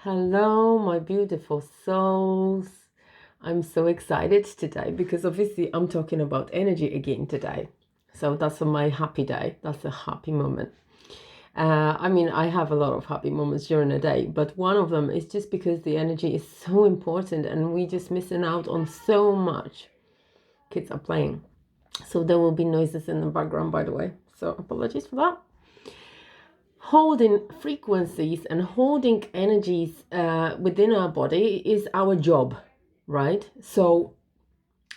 Hello, my beautiful souls. I'm so excited today because obviously I'm talking about energy again today. So that's my happy day. That's a happy moment. I have a lot of happy moments during the day, but one of them is just because the energy is so important and we just missing out on so much. Kids are playing. So there will be noises in the background, by the way. So apologies for that. Holding frequencies and holding energies within our body is our job, right? So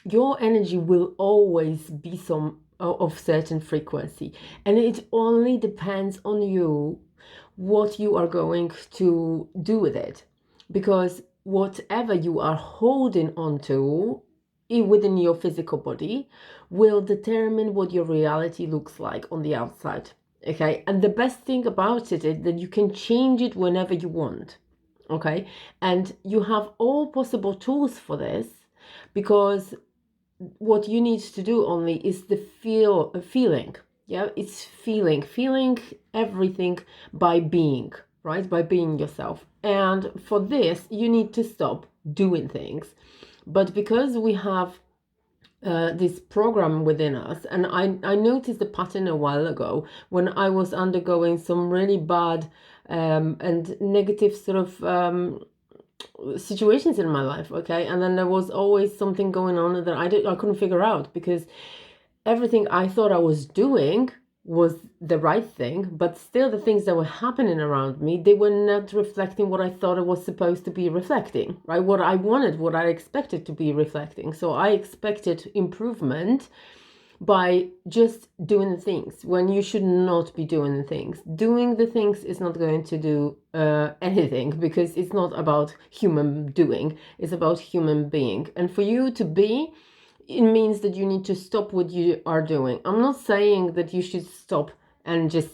your energy will always be some of certain frequency, and it only depends on you what you are going to do with it, because whatever you are holding onto within your physical body will determine what your reality looks like on the outside. Okay, and the best thing about it is that you can change it whenever you want. Okay, and you have all possible tools for this, because what you need to do only is the feeling. Yeah, it's feeling everything by being, right? By being yourself. And for this you need to stop doing things. But because we have this program within us, and I noticed the pattern a while ago when I was undergoing some really bad and negative sort of situations in my life. Okay, and then there was always something going on that I couldn't figure out, because everything I thought I was doing was the right thing, but still the things that were happening around me, they were not reflecting what I thought it was supposed to be reflecting, right? What I wanted, what I expected to be reflecting. So I expected improvement by just doing the things when you should not be doing the things. Doing the things is not going to do anything, because it's not about human doing, it's about human being. And for you to be, it means that you need to stop what you are doing. I'm not saying that you should stop and just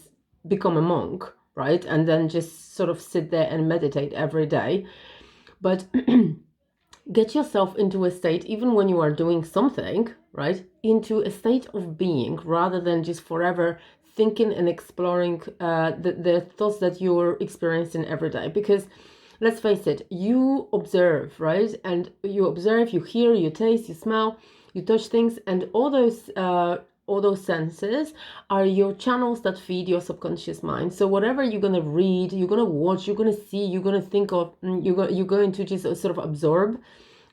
become a monk, right? And then just sort of sit there and meditate every day. But get yourself into a state, even when you are doing something, right? Into a state of being, rather than just forever thinking and exploring the thoughts that you're experiencing every day. Because let's face it, you observe, right? And you observe, you hear, you taste, you smell, you touch things, and all those senses are your channels that feed your subconscious mind. So whatever you're going to read, you're going to watch, you're going to see, you're going to think of, you're going to just sort of absorb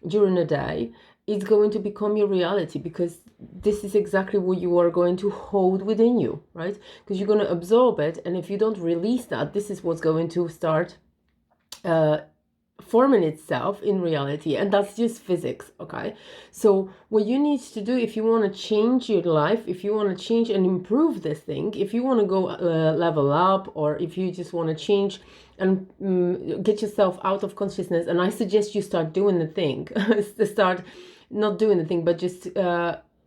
during the day, it's going to become your reality, because this is exactly what you are going to hold within you, right? Because you're going to absorb it, and if you don't release that, this is what's going to start forming itself in reality, and that's just physics. Okay, so what you need to do, if you want to change your life, if you want to change and improve this thing, if you want to go level up, or if you just want to change and get yourself out of consciousness, and I suggest you start doing the thing start not doing the thing, but just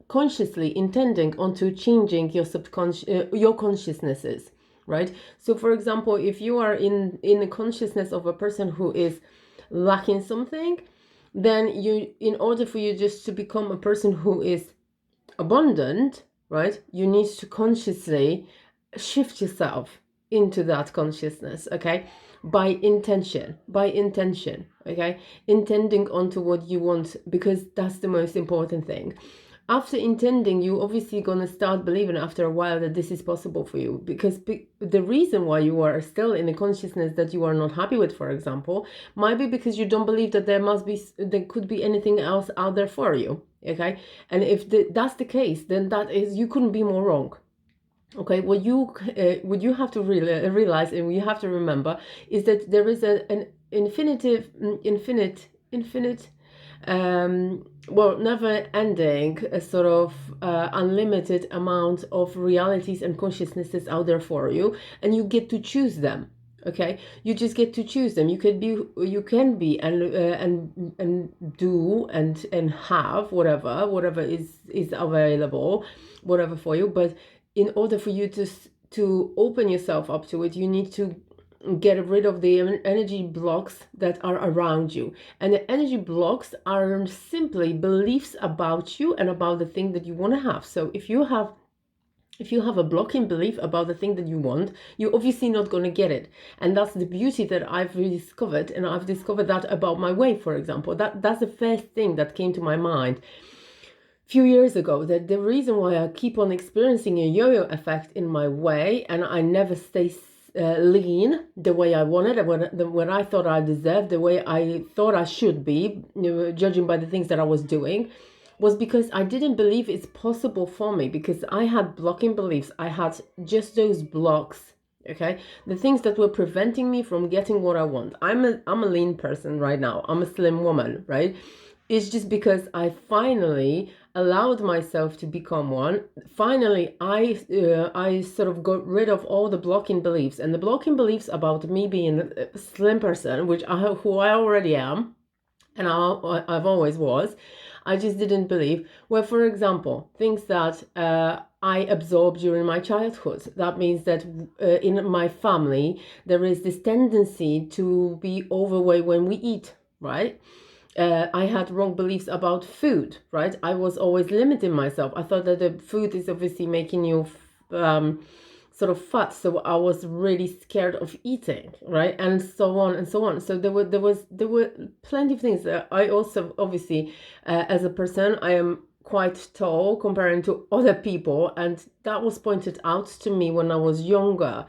consciously intending onto changing your subconscious your consciousnesses, right? So for example, if you are in the consciousness of a person who is lacking something, then you, in order for you just to become a person who is abundant, right, you need to consciously shift yourself into that consciousness. Okay, by intention, okay, intending onto what you want, because that's the most important thing. After intending, you obviously gonna start believing after a while that this is possible for you, because the reason why you are still in a consciousness that you are not happy with, for example, might be because you don't believe that there could be anything else out there for you. Okay, and if that's the case, then that is, you couldn't be more wrong. Okay, what you have to realize, and you have to remember, is that there is an infinite never ending, a sort of unlimited amount of realities and consciousnesses out there for you, and you get to choose them. Okay, you just get to choose them. You can be and do and have whatever is available, whatever for you. But in order for you to open yourself up to it, you need to get rid of the energy blocks that are around you. And the energy blocks are simply beliefs about you and about the thing that you want to have. So if you have if you have a blocking belief about the thing that you want, you're obviously not going to get it. And that's the beauty that I've rediscovered. And I've discovered that about my weight, for example. That's the first thing that came to my mind a few years ago, that the reason why I keep on experiencing a yo-yo effect in my way, and I never stay lean the way I wanted, when I thought I deserved, the way I thought I should be, judging by the things that I was doing, was because I didn't believe it's possible for me, because I had blocking beliefs. I had just those blocks, okay? The things that were preventing me from getting what I want. I'm a lean person right now. I'm a slim woman, right? It's just because I finally allowed myself to become one. Finally, I sort of got rid of all the blocking beliefs, and the blocking beliefs about me being a slim person, who I already am, and I've always was. I just didn't believe. Well, for example, things that I absorbed during my childhood. That means that in my family, there is this tendency to be overweight when we eat, right? I had wrong beliefs about food, right? I was always limiting myself. I thought that the food is obviously making you sort of fat, so I was really scared of eating, right? And so on and so on. So there were plenty of things. I also obviously, as a person, I am quite tall comparing to other people, and that was pointed out to me when I was younger.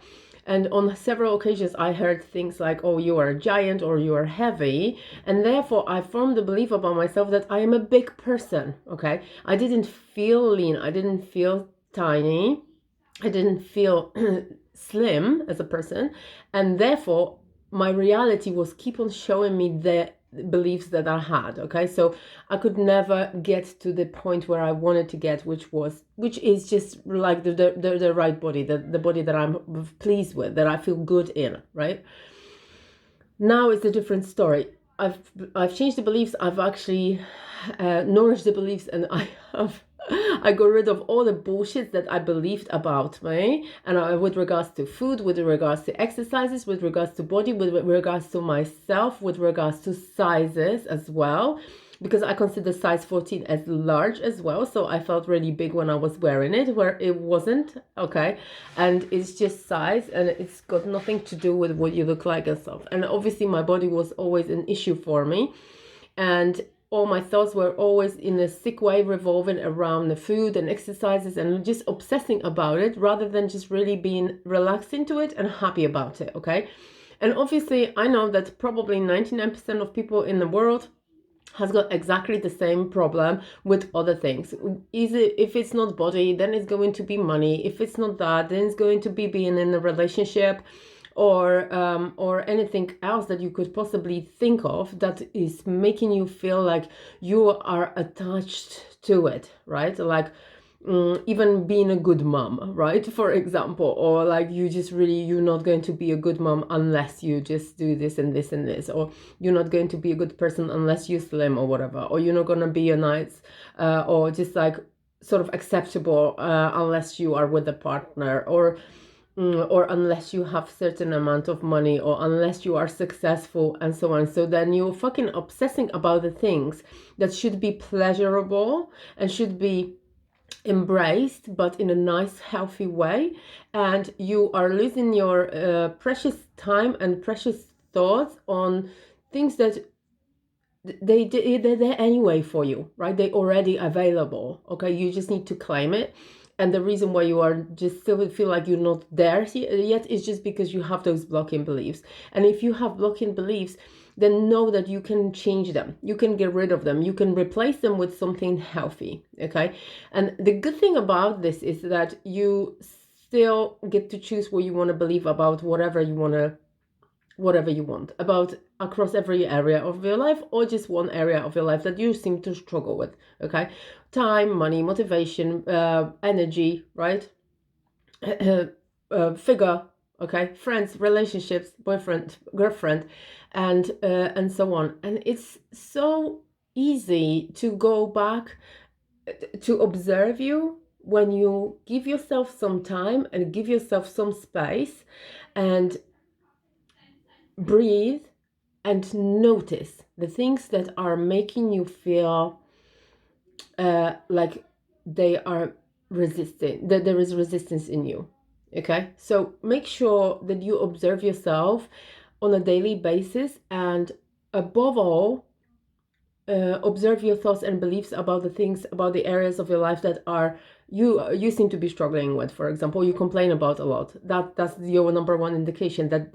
And on several occasions, I heard things like, oh, you are a giant, or you are heavy. And therefore, I formed the belief about myself that I am a big person, okay? I didn't feel lean. I didn't feel tiny. I didn't feel slim as a person. And therefore, my reality was keep on showing me the beliefs that I had, okay? So I could never get to the point where I wanted to get, which is just like the right body, the body that I'm pleased with, that I feel good in, right? Now it's a different story. I've changed the beliefs. I've actually nourished the beliefs, and I got rid of all the bullshit that I believed about me, and with regards to food, with regards to exercises, with regards to body, with regards to myself, with regards to sizes as well, because I consider size 14 as large as well. So I felt really big when I was wearing it, where it wasn't, okay? And it's just size, and it's got nothing to do with what you look like and stuff. And obviously my body was always an issue for me. And all my thoughts were always in a sick way revolving around the food and exercises, and just obsessing about it rather than just really being relaxed into it and happy about it, okay? And obviously I know that probably 99% of people in the world has got exactly the same problem with other things. If it's not body, then it's going to be money. If it's not that, then it's going to be being in a relationship, or anything else that you could possibly think of that is making you feel like you are attached to it, right? Like even being a good mom, right? For example, or like you're not going to be a good mom unless you just do this and this and this, or you're not going to be a good person unless you slim or whatever, or you're not going to be a nice or just like sort of acceptable unless you are with a partner, or unless you have certain amount of money, or unless you are successful, and so on. So then you're fucking obsessing about the things that should be pleasurable and should be embraced, but in a nice, healthy way. And you are losing your precious time and precious thoughts on things that they're there anyway for you, right? They're already available, okay? You just need to claim it. And the reason why you are just still feel like you're not there yet is just because you have those blocking beliefs. And if you have blocking beliefs, then know that you can change them. You can get rid of them. You can replace them with something healthy, okay? And the good thing about this is that you still get to choose what you want to believe about whatever you want about across every area of your life, or just one area of your life that you seem to struggle with, okay? Time, money, motivation, energy, right? Figure, okay? Friends, relationships, boyfriend, girlfriend, and so on. And it's so easy to go back to observe you when you give yourself some time and give yourself some space and breathe and notice the things that are making you feel like they are resisting, that there is resistance in you. Okay, so make sure that you observe yourself on a daily basis, and above all, observe your thoughts and beliefs about the things, about the areas of your life that are you seem to be struggling with. For example, you complain about a lot. That's your number one indication that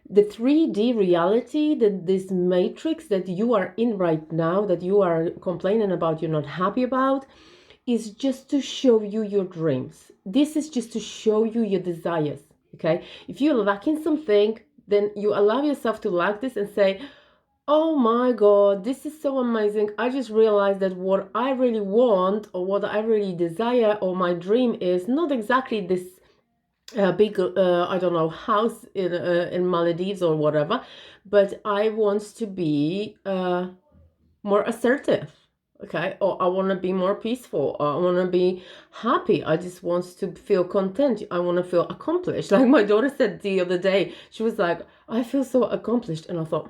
the 3D reality, that this matrix that you are in right now, that you are complaining about, you're not happy about, is just to show you your dreams. This is just to show you your desires. Okay, if you're lacking something, then you allow yourself to lack this and say, oh my God, this is so amazing. I just realized that what I really want, or what I really desire, or my dream is not exactly this big, I don't know, house in Maldives or whatever, but I want to be more assertive. Okay, or I want to be more peaceful, or I want to be happy. I just want to feel content. I want to feel accomplished. Like my daughter said the other day, she was like, I feel so accomplished. And I thought,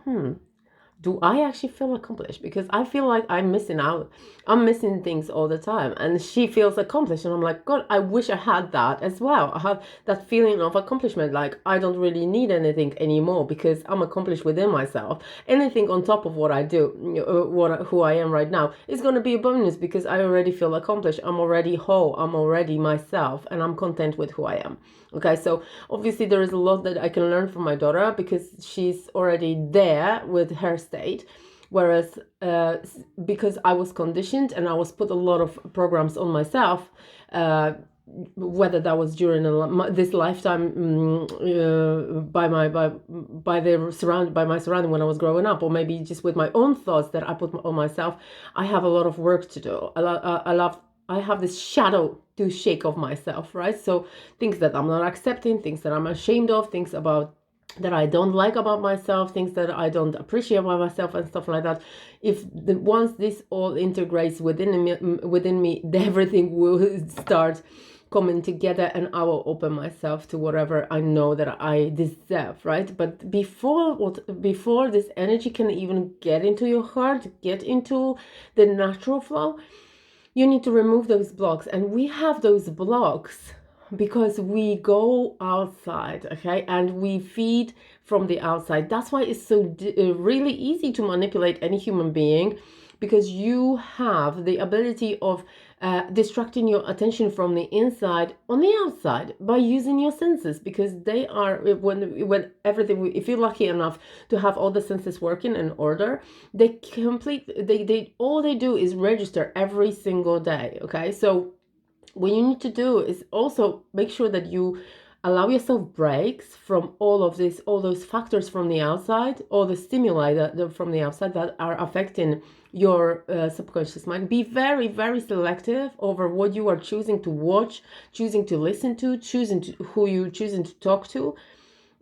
do I actually feel accomplished? Because I feel like I'm missing out. I'm missing things all the time. And she feels accomplished. And I'm like, God, I wish I had that as well. I have that feeling of accomplishment. Like I don't really need anything anymore because I'm accomplished within myself. Anything on top of what I do, who I am right now, is going to be a bonus because I already feel accomplished. I'm already whole. I'm already myself. And I'm content with who I am. Okay, so obviously there is a lot that I can learn from my daughter because she's already there with her state. Whereas because I was conditioned and I was put a lot of programs on myself, whether that was during this lifetime by my surrounding when I was growing up, or maybe just with my own thoughts that I put on myself, I have a lot of work to do. I have this shadow to shake off myself, right? So things that I'm not accepting, things that I'm ashamed of, things about that I don't like about myself, things that I don't appreciate about myself, and stuff like that. Once this all integrates within me, everything will start coming together, and I will open myself to whatever I know that I deserve, right? But before this energy can even get into your heart, get into the natural flow, you need to remove those blocks. And we have those blocks because we go outside, okay, and we feed from the outside. That's why it's so really easy to manipulate any human being, because you have the ability of distracting your attention from the inside on the outside by using your senses, because they are, when everything, if you're lucky enough to have all the senses working in order, they all they do is register every single day. Okay, so what you need to do is also make sure that you allow yourself breaks from all those factors from the outside, all the stimuli that from the outside that are affecting your subconscious mind. Be very, very selective over what you are choosing to watch, choosing to listen to, who you choosing to talk to.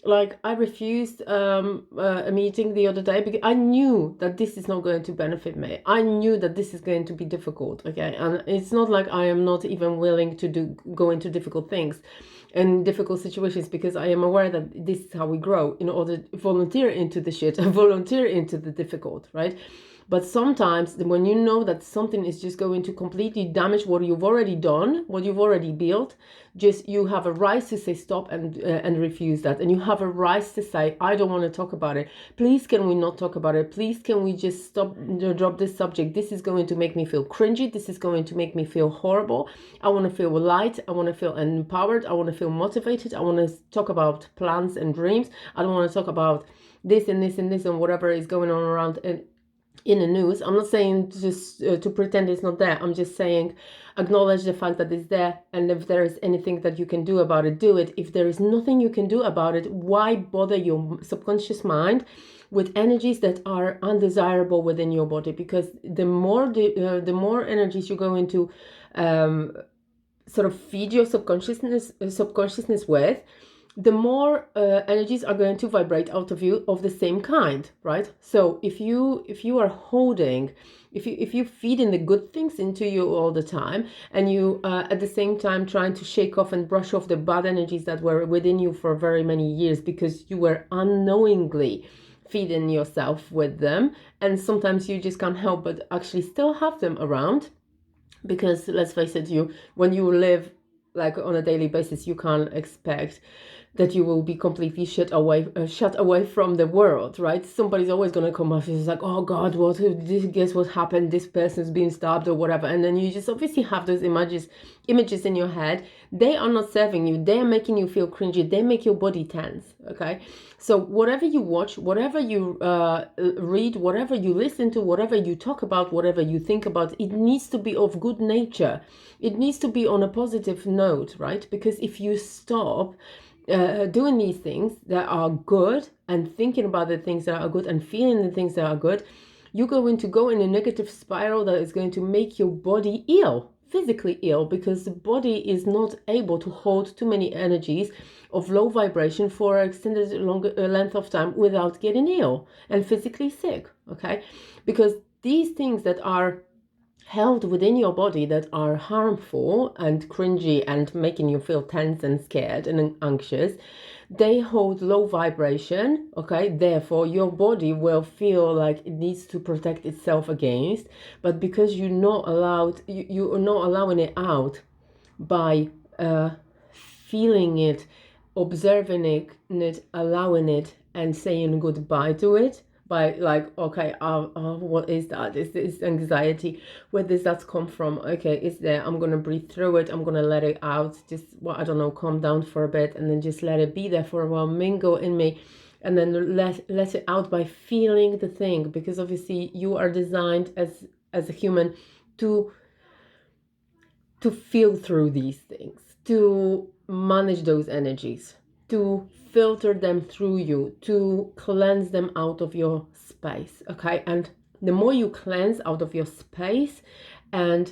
Like I refused a meeting the other day because I knew that this is not going to benefit me. I knew that this is going to be difficult. Okay, and it's not like I am not even willing to go into difficult things and difficult situations, because I am aware that this is how we grow, in order to volunteer into the shit and volunteer into the difficult, right? But sometimes when you know that something is just going to completely damage what you've already done, what you've already built, just you have a right to say stop and refuse that. And you have a right to say, I don't want to talk about it. Please, can we not talk about it? Please, can we just stop, drop this subject? This is going to make me feel cringy. This is going to make me feel horrible. I want to feel light. I want to feel empowered. I want to feel motivated. I want to talk about plans and dreams. I don't want to talk about this and this and this and whatever is going on around in the news. I'm not saying just to pretend it's not there. I'm just saying acknowledge the fact that it's there, and if there is anything that you can do about it, do it. If there is nothing you can do about it, why bother your subconscious mind with energies that are undesirable within your body? Because the more energies you go into sort of feed your subconsciousness with, the more energies are going to vibrate out of you of the same kind, right? So if you are holding, if you feed in the good things into you all the time, and you at the same time trying to shake off and brush off the bad energies that were within you for very many years, because you were unknowingly feeding yourself with them, and sometimes you just can't help but actually still have them around, Because let's face it, when you live like on a daily basis, you can't expect that you will be completely shut away from the world, right? Somebody's always going to come up and it's like, oh God, guess what happened? This person's being stabbed or whatever. And then you just obviously have those images in your head. They are not serving you. They are making you feel cringy. They make your body tense, okay? So whatever you watch, whatever you read, whatever you listen to, whatever you talk about, whatever you think about, it needs to be of good nature. It needs to be on a positive note, right? Because if you stop doing these things that are good and thinking about the things that are good and feeling the things that are good, you're going to go in a negative spiral that is going to make your body ill, physically ill, because the body is not able to hold too many energies of low vibration for an extended longer length of time without getting ill and physically sick, okay? Because these things that are held within your body that are harmful and cringy and making you feel tense and scared and anxious, they hold low vibration, okay? Therefore, your body will feel like it needs to protect itself against, but because you're not allowing it out by feeling it, observing it, allowing it, and saying goodbye to it, by like, okay, what is that? Is this anxiety? Where does that come from? Okay, it's there. I'm gonna breathe through it. I'm gonna let it out. Just, well, I don't know, calm down for a bit, and then just let it be there for a while, mingle in me, and then let it out by feeling the thing. Because obviously, you are designed as a human to feel through these things, to manage those energies, to filter them through you, to cleanse them out of your space, okay? And the more you cleanse out of your space, and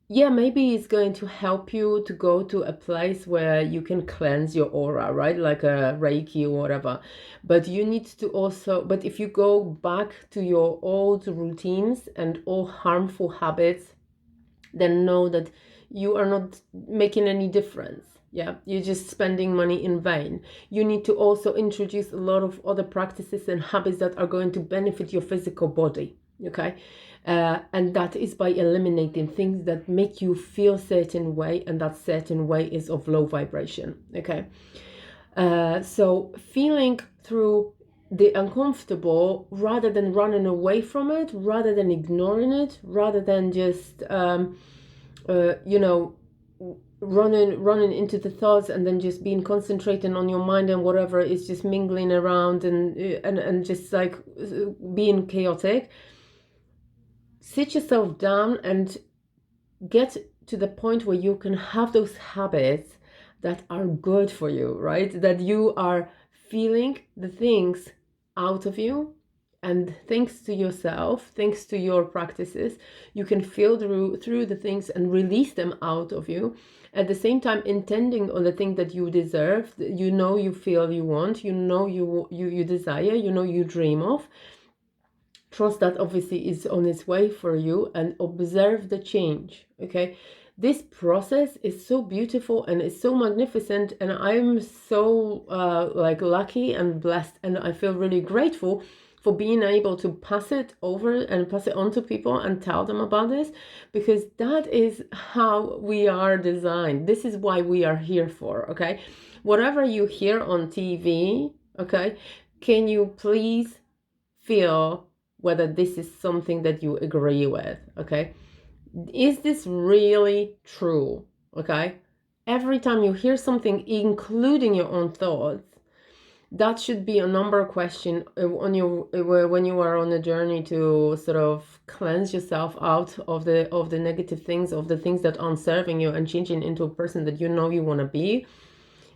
yeah, maybe it's going to help you to go to a place where you can cleanse your aura, right? Like a Reiki or whatever. But you need to also, but if you go back to your old routines and all harmful habits, then know that you are not making any difference. Yeah, you're just spending money in vain. You need to also introduce a lot of other practices and habits that are going to benefit your physical body, okay? And that is by eliminating things that make you feel certain way, and that certain way is of low vibration, okay? So feeling through the uncomfortable rather than running away from it, rather than ignoring it, rather than just running into the thoughts and then just being concentrating on your mind and whatever is just mingling around and just like being chaotic. Sit yourself down and get to the point where you can have those habits that are good for you, right? That you are feeling the things out of you, and thanks to yourself, thanks to your practices, you can feel through the things and release them out of you. At the same time, intending on the thing that you deserve, you feel you want, you desire, you dream of. Trust that obviously is on its way for you, and observe the change, okay? This process is so beautiful and it's so magnificent, and I'm so lucky and blessed, and I feel really grateful for being able to pass it over and pass it on to people and tell them about this, because that is how we are designed. This is why we are here for, okay? Whatever you hear on TV, okay, can you please feel whether this is something that you agree with, okay? Is this really true, okay? Every time you hear something, including your own thoughts, that should be a number question on your when you are on a journey to sort of cleanse yourself out of the negative things, of the things that aren't serving you, and changing into a person that you want to be,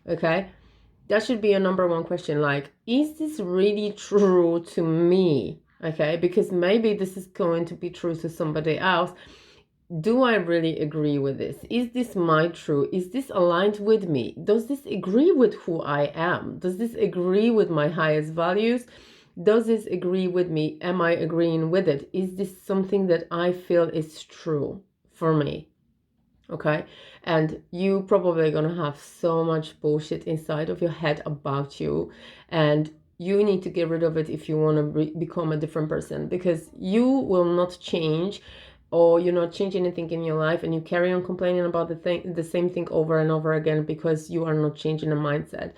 okay? That should be a number one question, like, is this really true to me? Okay, because maybe this is going to be true to somebody else. Do I really agree with this? Is this my truth? Is this aligned with me? Does this agree with who I am? Does this agree with my highest values? Does this agree with me? Am I agreeing with it? Is this something that I feel is true for me? Okay, and you probably gonna have so much bullshit inside of your head about you, and you need to get rid of it if you want to become a different person, because you will not change or you're not changing anything in your life, and you carry on complaining about the same thing over and over again because you are not changing the mindset.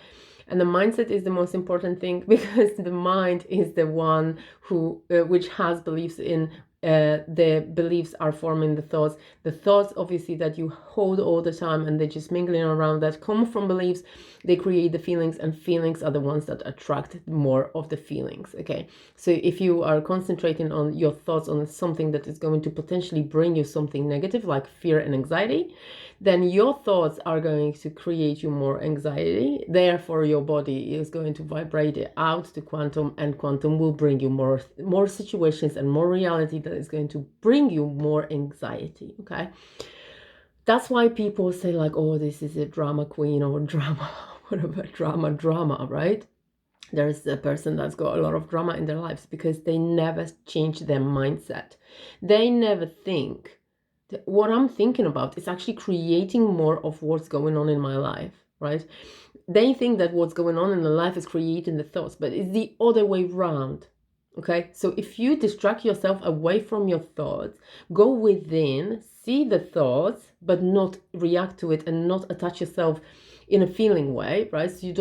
And the mindset is the most important thing, because the mind is the one who which has beliefs in the beliefs are forming the thoughts. The thoughts, obviously, that you hold all the time and they're just mingling around, that come from beliefs. They create the feelings, and feelings are the ones that attract more of the feelings. Okay, so if you are concentrating on your thoughts on something that is going to potentially bring you something negative, like fear and anxiety, then your thoughts are going to create you more anxiety. Therefore, your body is going to vibrate it out to quantum, and quantum will bring you more situations and more reality that is going to bring you more anxiety. Okay, that's why people say like, oh, this is a drama queen, or drama, whatever, drama, right? There's a person that's got a lot of drama in their lives because they never change their mindset. They never think what I'm thinking about is actually creating more of what's going on in my life, right? They think that what's going on in the life is creating the thoughts, but it's the other way around. Okay, so if you distract yourself away from your thoughts, go within, see the thoughts, but not react to it, and not attach yourself in a feeling way, right? So you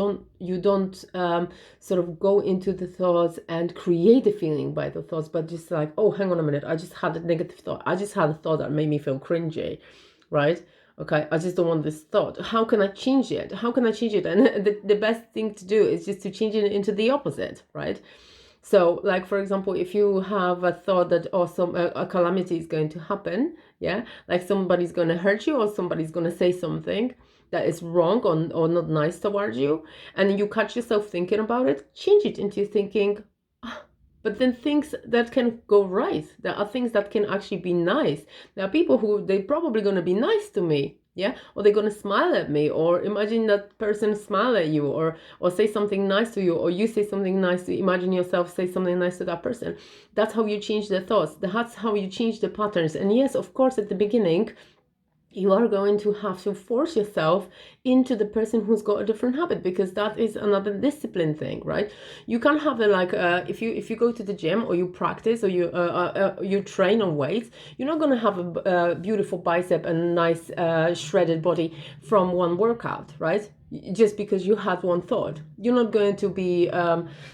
don't sort of go into the thoughts and create a feeling by the thoughts, but just like, oh, hang on a minute, I just had a negative thought. I just had a thought that made me feel cringy, right? Okay, I just don't want this thought. How can I change it? How can I change it? And the best thing to do is just to change it into the opposite, right? So, like, for example, if you have a thought that, oh, a calamity is going to happen, yeah, like somebody's going to hurt you, or somebody's going to say something that is wrong or not nice towards you, and you catch yourself thinking about it, change it into thinking, but then things that can go right. There are things that can actually be nice. There are people who they're probably going to be nice to me, yeah, or they're going to smile at me, or imagine that person smile at you, or say something nice to you, or you say something nice to imagine yourself say something nice to that person. That's how you change the thoughts. That's how you change the patterns. And yes, of course, at the beginning, you are going to have to force yourself into the person who's got a different habit, because that is another discipline thing, right? You can't have it like if you go to the gym, or you practice, or you train on weights, you're not going to have a beautiful bicep and nice shredded body from one workout, right? Just because you had one thought. You're not going to be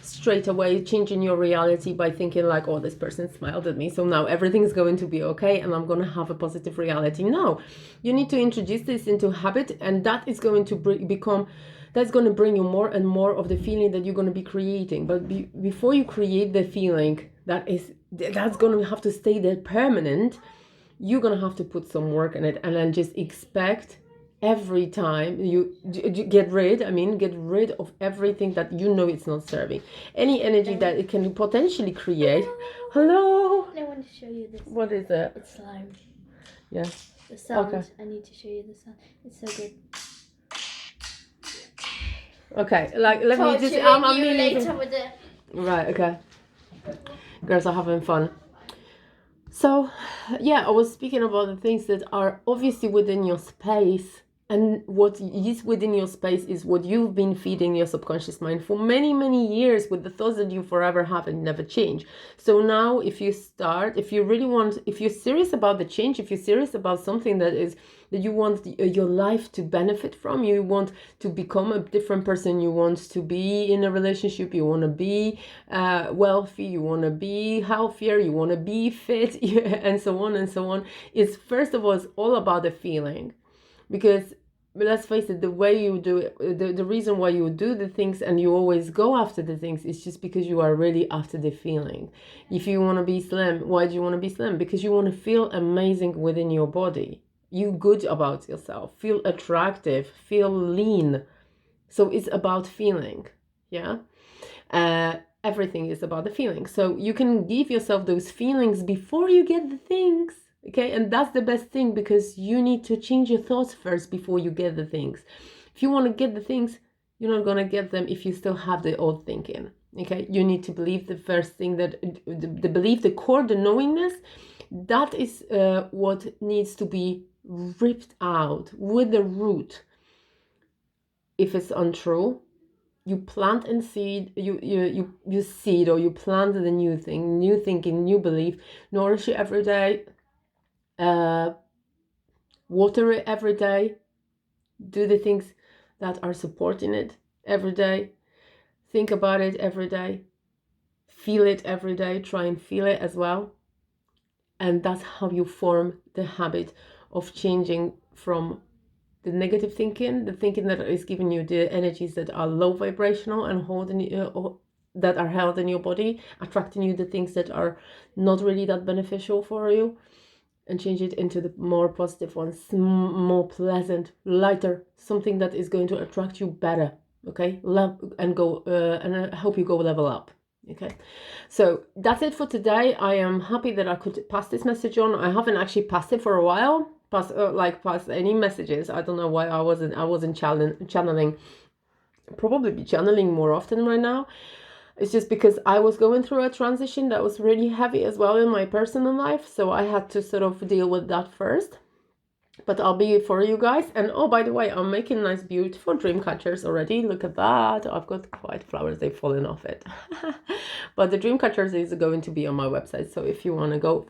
straight away changing your reality by thinking like, oh, this person smiled at me, so now everything's going to be okay and I'm going to have a positive reality. No, you need to introduce this into habit, and that is going to that's going to bring you more and more of the feeling that you're going to be creating. But before you create the feeling that's going to have to stay there permanent, you're going to have to put some work in it, and then just expect every time you get rid of everything that you know it's not serving. Any energy that it can potentially create. Hello. I want to show you this. What is it? It's slime. Yeah. The sound. Okay. I need to show you the sound. It's so good. Okay, like let me just. I'm later with it. Right. Okay. Girls are having fun. So, yeah, I was speaking about the things that are obviously within your space. And what is within your space is what you've been feeding your subconscious mind for many, many years, with the thoughts that you forever have and never change. So now if you're serious about the change, if you're serious about something that you want your life to benefit from, you want to become a different person, you want to be in a relationship, you want to be wealthy, you want to be healthier, you want to be fit, and so on and so on. It's first of all, it's all about the feeling. Because let's face it, the way you do it, the reason why you do the things and you always go after the things is just because you are really after the feeling. If you want to be slim, why do you want to be slim? Because you want to feel amazing within your body. You good about yourself, feel attractive, feel lean. So it's about feeling, yeah? Everything is about the feeling. So you can give yourself those feelings before you get the things. Okay, and that's the best thing, because you need to change your thoughts first before you get the things. If you want to get the things, you're not going to get them if you still have the old thinking. Okay, you need to believe the first thing, that the belief, the core, the knowingness, that is what needs to be ripped out with the root. If it's untrue, you plant and seed, you seed, or you plant the new thing, new thinking, new belief, nourish it every day. Water it every day. Do the things that are supporting it every day. Think about it every day. Feel it every day. Try and feel it as well. And that's how you form the habit of changing from the negative thinking, the thinking that is giving you the energies that are low vibrational and holding you, that are held in your body, attracting you the things that are not really that beneficial for you, and change it into the more positive ones, more pleasant, lighter, something that is going to attract you better. Okay, love and go and help you go level up. Okay, so that's it for today. I am happy that I could pass this message on. I haven't actually passed it for a while, pass any messages. I don't know why I wasn't channeling. Probably be channeling more often right now. It's just because I was going through a transition that was really heavy as well in my personal life, so I had to sort of deal with that first. But I'll be for you guys. And oh, by the way, I'm making nice, beautiful dream catchers already. Look at that. I've got white flowers. They've fallen off it. But the dream catchers is going to be on my website. So if you want to go,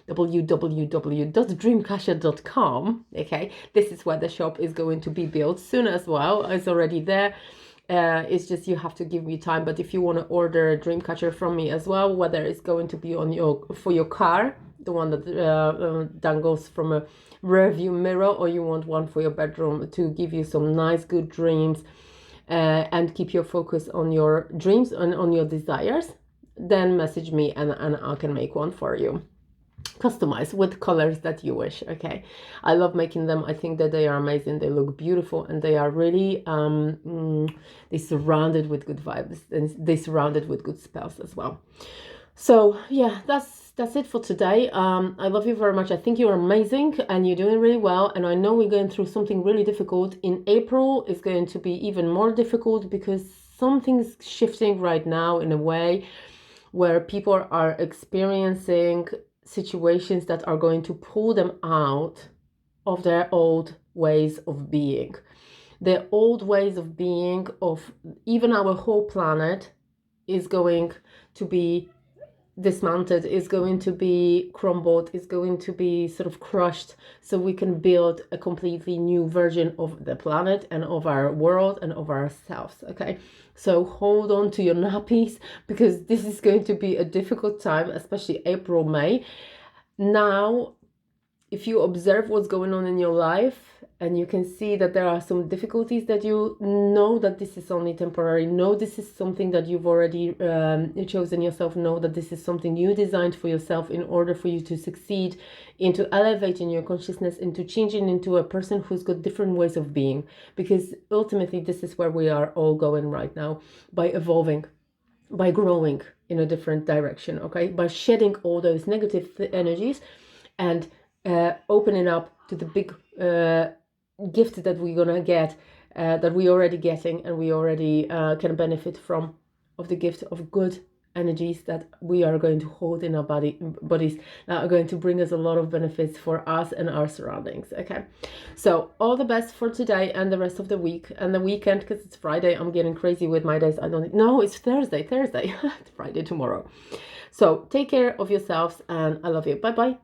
www.dreamcatcher.com. Okay, this is where the shop is going to be built soon as well. It's already there. It's just you have to give me time. But if you want to order a dream catcher from me as well, whether it's going to be on for your car, the one that dangles from a rear view mirror, or you want one for your bedroom to give you some nice good dreams and keep your focus on your dreams and on your desires, then message me and I can make one for you. Customize with colors that you wish. Okay, I love making them. I think that they are amazing. They look beautiful and they are really they surrounded with good vibes and they surrounded with good spells as well. So yeah, that's it for today. I love you very much. I think you're amazing and you're doing really well. And I know we're going through something really difficult. In April, it's going to be even more difficult because something's shifting right now in a way where people are experiencing situations that are going to pull them out of their old ways of being. Their old ways of being, of even our whole planet, is going to be dismantled, is going to be crumbled, is going to be sort of crushed, so we can build a completely new version of the planet and of our world and of ourselves. Okay, so hold on to your nappies because this is going to be a difficult time, especially April, May. Now, if you observe what's going on in your life and you can see that there are some difficulties, that you know that this is only temporary, know this is something that you've already chosen yourself, know that this is something you designed for yourself in order for you to succeed, into elevating your consciousness, into changing into a person who's got different ways of being. Because ultimately this is where we are all going right now, by evolving, by growing in a different direction, okay, by shedding all those negative energies and opening up to the big gift that we're gonna get, that we're already getting, and we already can benefit from, of the gift of good energies that we are going to hold in our bodies that are going to bring us a lot of benefits for us and our surroundings. Okay, so all the best for today and the rest of the week and the weekend, because it's Friday. I'm getting crazy with my days. It's Thursday. It's Friday tomorrow. So take care of yourselves and I love you. Bye bye.